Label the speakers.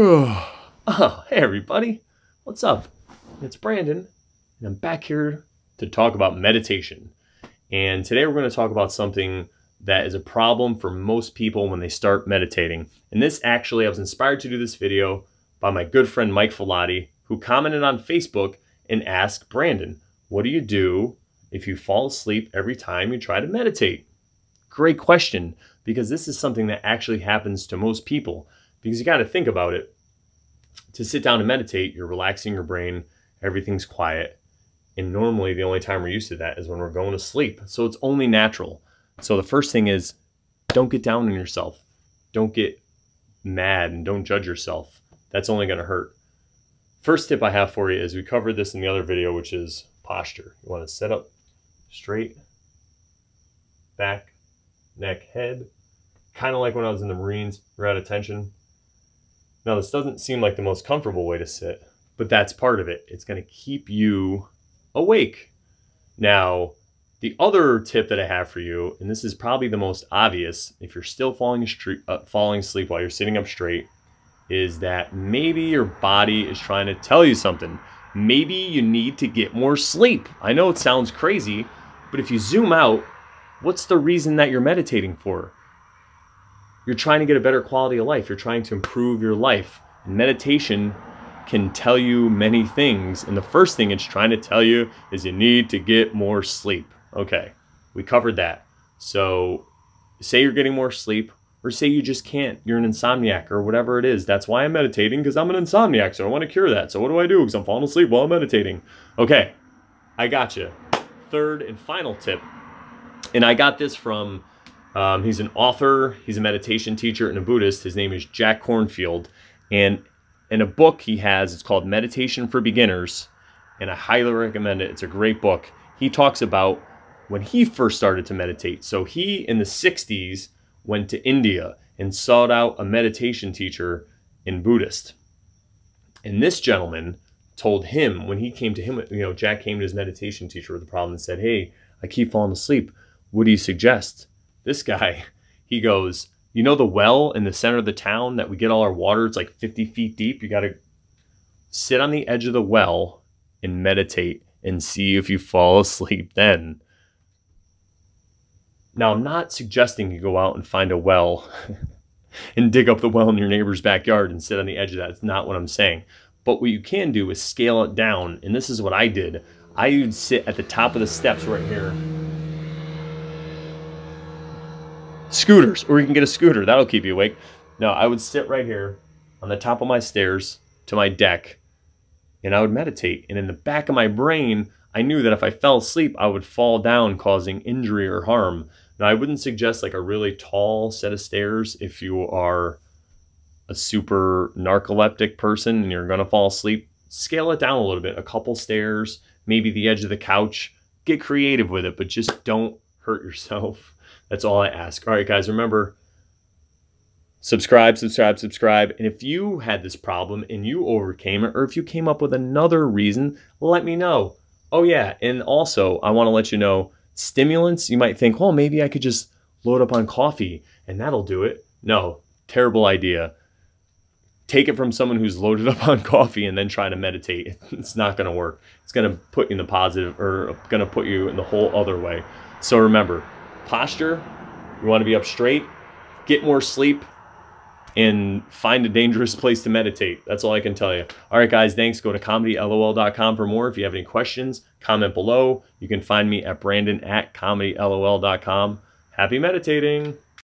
Speaker 1: Oh, hey everybody. What's up? It's Brandon, and I'm back here to talk about meditation. And today we're going to talk about something that is a problem for most people when they start meditating. And this actually, I was inspired to do this video by my good friend Mike Filati, who commented on Facebook and asked, Brandon, what do you do if you fall asleep every time you try to meditate? Great question, because this is something that actually happens to most people. Because you got to think about it. To sit down and meditate, you're relaxing your brain, everything's quiet. And normally the only time we're used to that is when we're going to sleep. So it's only natural. So the first thing is, don't get down on yourself. Don't get mad and don't judge yourself. That's only going to hurt. First tip I have for you is, we covered this in the other video, which is posture. You want to sit up straight, back, neck, head. Kind of like when I was in the Marines, you're at attention. Now, this doesn't seem like the most comfortable way to sit, but that's part of it. It's going to keep you awake. Now, the other tip that I have for you, and this is probably the most obvious, if you're still falling asleep while you're sitting up straight, is that maybe your body is trying to tell you something. Maybe you need to get more sleep. I know it sounds crazy, but if you zoom out, what's the reason that you're meditating for? You're trying to get a better quality of life. You're trying to improve your life. And meditation can tell you many things. And the first thing it's trying to tell you is you need to get more sleep. Okay, we covered that. So say you're getting more sleep, or say you just can't. You're an insomniac or whatever it is. That's why I'm meditating, because I'm an insomniac. So I want to cure that. So what do I do? Because I'm falling asleep while I'm meditating. Okay, I got you. Third and final tip. And I got this from... he's an author, he's a meditation teacher and a Buddhist. His name is Jack Kornfield. And in a book he has, it's called Meditation for Beginners. And I highly recommend it. It's a great book. He talks about when he first started to meditate. So he, in the 60s, went to India and sought out a meditation teacher in Buddhist. And this gentleman told him, when he came to him, Jack came to his meditation teacher with a problem and said, hey, I keep falling asleep. What do you suggest? This guy, he goes, you know the well in the center of the town that we get all our water? It's like 50 feet deep. You got to sit on the edge of the well and meditate and see if you fall asleep then. Now, I'm not suggesting you go out and find a well and dig up the well in your neighbor's backyard and sit on the edge of that. It's not what I'm saying. But what you can do is scale it down. And this is what I did. I would sit at the top of the steps right here. Scooters, or you can get a scooter. That'll keep you awake. No, I would sit right here on the top of my stairs to my deck, and I would meditate. And in the back of my brain, I knew that if I fell asleep, I would fall down, causing injury or harm. Now, I wouldn't suggest like a really tall set of stairs if you are a super narcoleptic person and you're going to fall asleep. Scale it down a little bit, a couple stairs, maybe the edge of the couch. Get creative with it, but just don't hurt yourself. That's all I ask. All right, guys, remember, subscribe. And if you had this problem and you overcame it, or if you came up with another reason, let me know. Oh, yeah, and also, I want to let you know, stimulants, you might think, well, maybe I could just load up on coffee and that'll do it. No, terrible idea. Take it from someone who's loaded up on coffee and then try to meditate. It's not going to work. It's going to put you in the positive, or going to put you in the whole other way. So remember, posture, you want to be up straight, get more sleep, and find a dangerous place to meditate. That's all I can tell you. All right, guys, thanks. Go to comedylol.com for more. If you have any questions, comment below. You can find me at brandon@comedylol.com. Happy meditating.